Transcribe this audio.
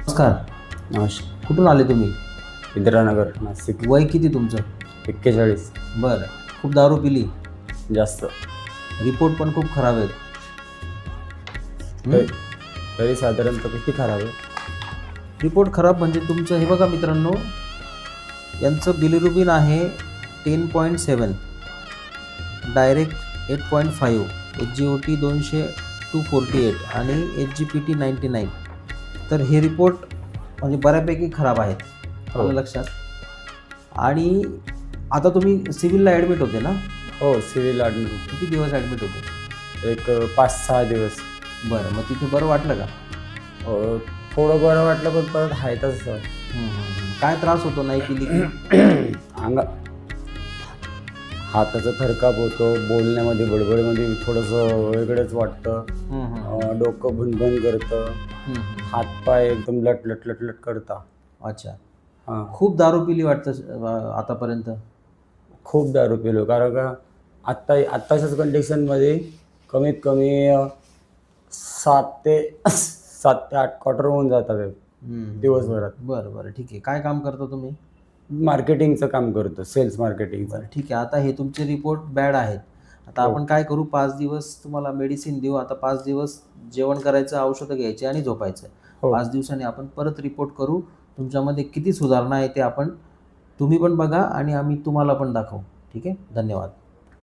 नमस्कार. नमस्कार. कुठून आले तुम्ही? इंदिरानगर, नाशिक. वय किती तुमचं? 41. बरं. खूप दारू पिली? जास्त. रिपोर्ट पण खूप खराब आहेत. तरी साधारणतः किती खराब आहे? रिपोर्ट खराब म्हणजे तुमचं हे बघा मित्रांनो, यांचं बिलिरुबिन आहे 10.7, डायरेक्ट 8.5, HGOT 200-248 आणि HGPT 99. तर हे रिपोर्ट म्हणजे बऱ्यापैकी खराब आहेत, आलं लक्षात. आणि आता तुम्ही सिव्हिलला ॲडमिट होते ना? हो, सिव्हिल ॲडमिट होतो. किती दिवस ॲडमिट होते? एक 5-6 दिवस. बरं, मग तिथे बरं वाटलं का? थोडं बरं वाटलं, पण परत आहे तसं. काय त्रास होतो नाही पिली की? हाताचा थरकाप होतो, बोलण्यामध्ये बडबडमध्ये थोडंसं वेगळंच वाटतं, डोकं भुणभुण करतं, हातपाय एकदम लट करता. अच्छा. हां. खूप दारू पिली वाटतं आतापर्यंत? खूप दारू पिलो, कारण का आत्ताच्याच कंडिशनमध्ये कमीत कमी 7 ते 8 क्वार्टर होऊन जातात दिवसभरात. बरं, ठीक आहे. काय काम करता तुम्ही? मार्केटिंगचं काम करतो, सेल्स मार्केटिंगचं. बरं, ठीक आहे. आता हे तुमचे रिपोर्ट बॅड आहेत. आता आपण काय करू, 5 दिवस तुम्हाला मेडिसिन देऊ. आता 5 दिवस जेवण करायचं, औषधं घ्यायची आणि झोपायचं. 5 दिवसांनी आपण परत रिपोर्ट करू. तुमच्यामध्ये किती सुधारणा आहे ते तुम्ही पण बघा आणि आम्ही तुम्हाला पण दाखवू. ठीक आहे. धन्यवाद.